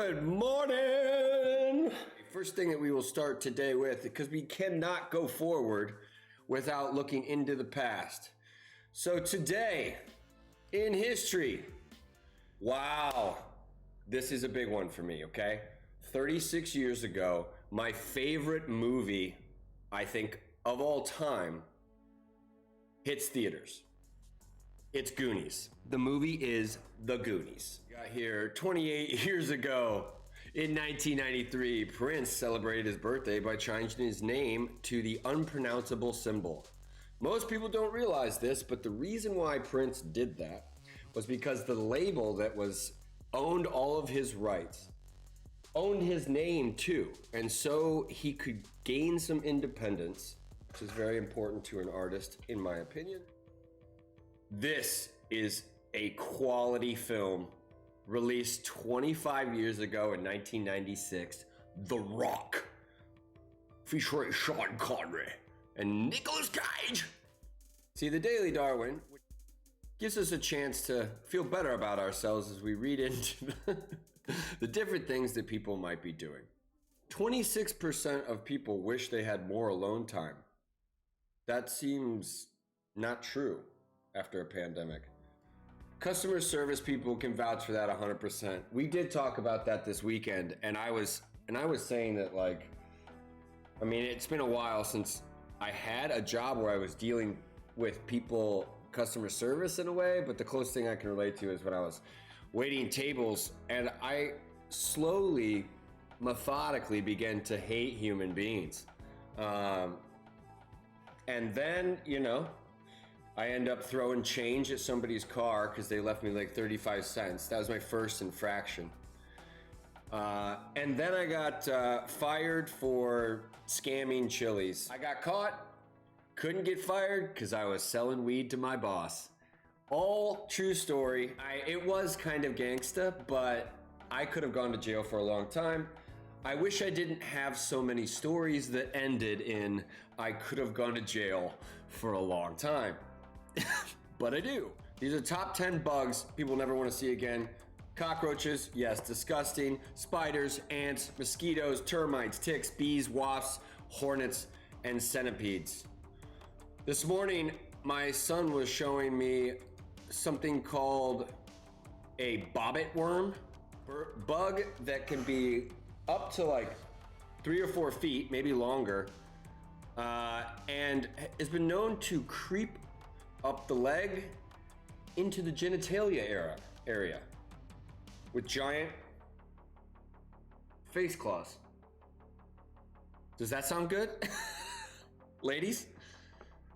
Good morning! First thing that we will start today with, because we cannot go forward without looking into the past. So today, in history, wow, this is a big one for me, okay? 36 years ago, my favorite movie, I think, of all time, hits theaters. It's Goonies. The movie is The Goonies. Got here 28 years ago. In 1993, Prince celebrated his birthday by changing his name to the unpronounceable symbol. Most people don't realize this, but the reason why Prince did that was because the label that owned all of his rights owned his name too, and so he could gain some independence, which is very important to an artist, in my opinion. This is a quality film released 25 years ago in 1996. The Rock, featuring Sean Connery and Nicolas Cage. See, the Daily Darwin gives us a chance to feel better about ourselves as we read into the different things that people might be doing. 26% of people wish they had more alone time. That seems not true after a pandemic. Customer service people can vouch for that 100%. We did talk about that this weekend, and I was saying that, like, I mean, it's been a while since I had a job where I was dealing with people, customer service in a way, but the closest thing I can relate to is when I was waiting tables, and I slowly, methodically began to hate human beings. And then, I end up throwing change at somebody's car because they left me like 35 cents. That was my first infraction. And then I got fired for scamming Chili's. I got caught, couldn't get fired because I was selling weed to my boss. All true story. It was kind of gangsta, but I could have gone to jail for a long time. I wish I didn't have so many stories that ended in I could have gone to jail for a long time. But I do. These are top 10 bugs people never want to see again. Cockroaches, yes, disgusting. Spiders, ants, mosquitoes, termites, ticks, bees, wasps, hornets, and centipedes. This morning, my son was showing me something called a bobbit worm, bug that can be up to like 3 or 4 feet, maybe longer, and has been known to creep up the leg into the genitalia area with giant face claws. Does that sound good? Ladies?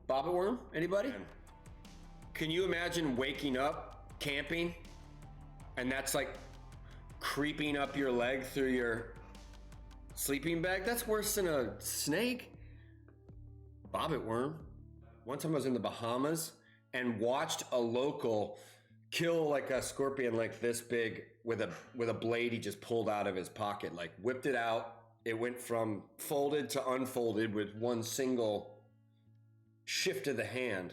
Bobbit worm? Anybody? Can you imagine waking up camping and that's like creeping up your leg through your sleeping bag? That's worse than a snake. Bobbit worm. One time I was in the Bahamas and watched a local kill like a scorpion like this big with a blade he just pulled out of his pocket, like whipped it out. It went from folded to unfolded with one single shift of the hand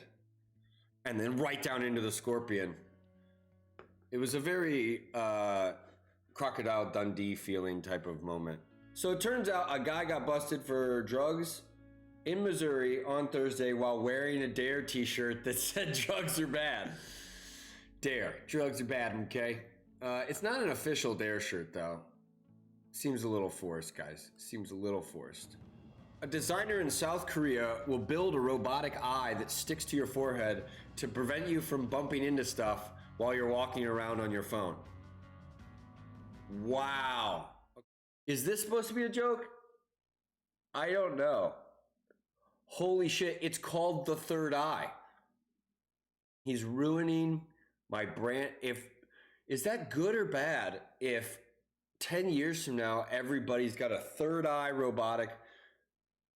and then right down into the scorpion. It was a very Crocodile Dundee feeling type of moment. So it turns out a guy got busted for drugs in Missouri on Thursday while wearing a DARE t-shirt that said drugs are bad. DARE, drugs are bad, okay? It's not an official DARE shirt though. Seems a little forced, guys. Seems a little forced. A designer in South Korea will build a robotic eye that sticks to your forehead to prevent you from bumping into stuff while you're walking around on your phone. Wow. Is this supposed to be a joke? I don't know. Holy shit, it's called the third eye. He's ruining my brand. Is that good or bad if 10 years from now, everybody's got a third eye robotic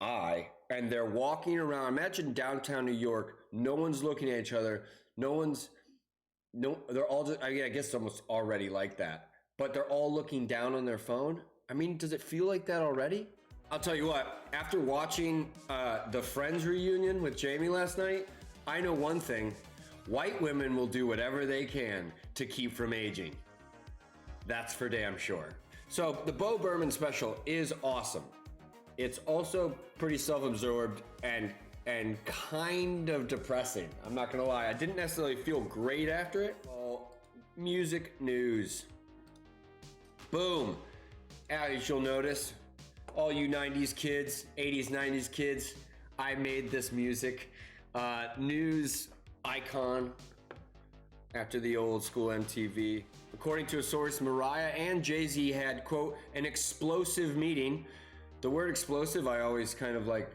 eye and they're walking around? Imagine downtown New York, no one's looking at each other. They're all just, I guess it's almost already like that, but they're all looking down on their phone. I mean, does it feel like that already? I'll tell you what, after watching the Friends reunion with Jamie last night, I know one thing. White women will do whatever they can to keep from aging. That's for damn sure. So the Bo Berman special is awesome. It's also pretty self-absorbed and kind of depressing. I'm not gonna lie. I didn't necessarily feel great after it. Well, music news. Boom. As you'll notice, all you 90s kids, 80s, 90s kids, I made this music. News icon after the old school MTV. According to a source, Mariah and Jay-Z had, quote, an explosive meeting. The word explosive, I always kind of like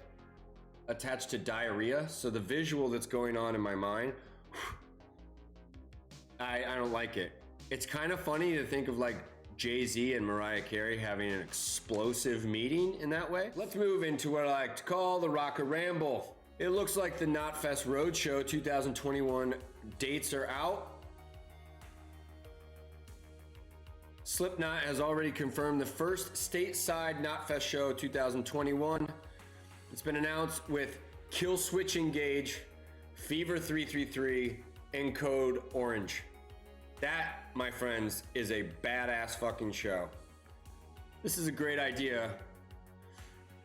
attached to diarrhea. So the visual that's going on in my mind, I don't like it. It's kind of funny to think of like Jay-Z and Mariah Carey having an explosive meeting in that way. Let's move into what I like to call the Rocker Ramble. It looks like the Knotfest Roadshow 2021 dates are out. Slipknot has already confirmed the first stateside Knotfest show 2021. It's been announced with Kill Switch Engage, Fever 333, and Code Orange. That, my friends, is a badass fucking show. This is a great idea,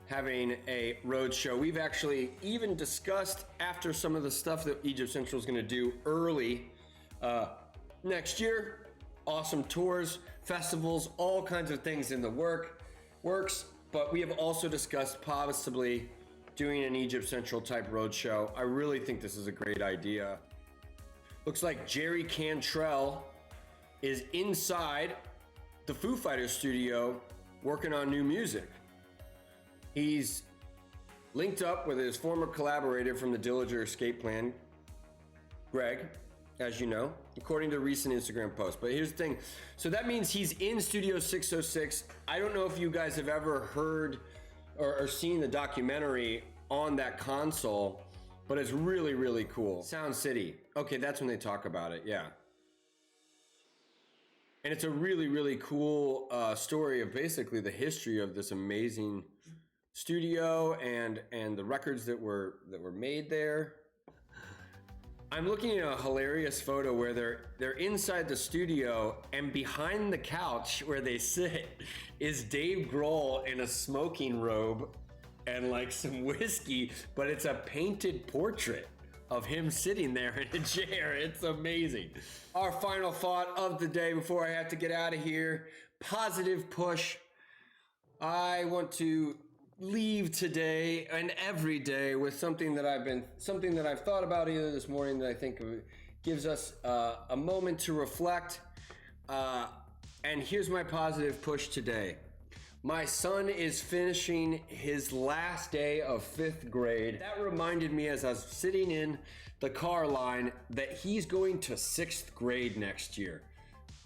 having a road show. We've actually even discussed after some of the stuff that Egypt Central is going to do early next year. Awesome tours, festivals, all kinds of things in the works. But we have also discussed possibly doing an Egypt Central type road show. I really think this is a great idea. Looks like Jerry Cantrell is inside the Foo Fighters studio working on new music. He's linked up with his former collaborator from the Dillinger Escape Plan, Greg, as you know, according to a recent Instagram post. But here's the thing. So that means he's in Studio 606. I don't know if you guys have ever heard or seen the documentary on that console, but it's really, really cool. Sound City. Okay, that's when they talk about it, yeah. And it's a really, really cool story of basically the history of this amazing studio and the records that were made there. I'm looking at a hilarious photo where they're inside the studio, and behind the couch where they sit is Dave Grohl in a smoking robe and like some whiskey, but it's a painted portrait of him sitting there in a chair. It's amazing. Our final thought of the day before I have to get out of here: positive push. I want to leave today and every day with something that I've thought about either this morning that I think gives us a moment to reflect. And here's my positive push today. My son is finishing his last day of 5th grade. That reminded me as I was sitting in the car line that he's going to 6th grade next year.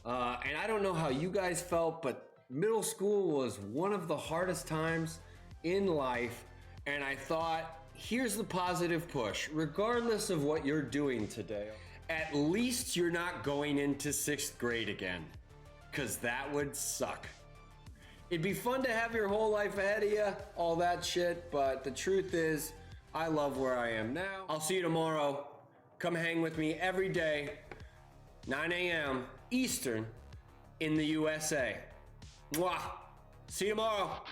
And I don't know how you guys felt, but middle school was one of the hardest times in life, and I thought, here's the positive push. Regardless of what you're doing today, at least you're not going into 6th grade again, because that would suck. It'd be fun to have your whole life ahead of you, all that shit, but the truth is, I love where I am now. I'll see you tomorrow. Come hang with me every day, 9 a.m. Eastern in the U.S.A. Mwah. See you tomorrow.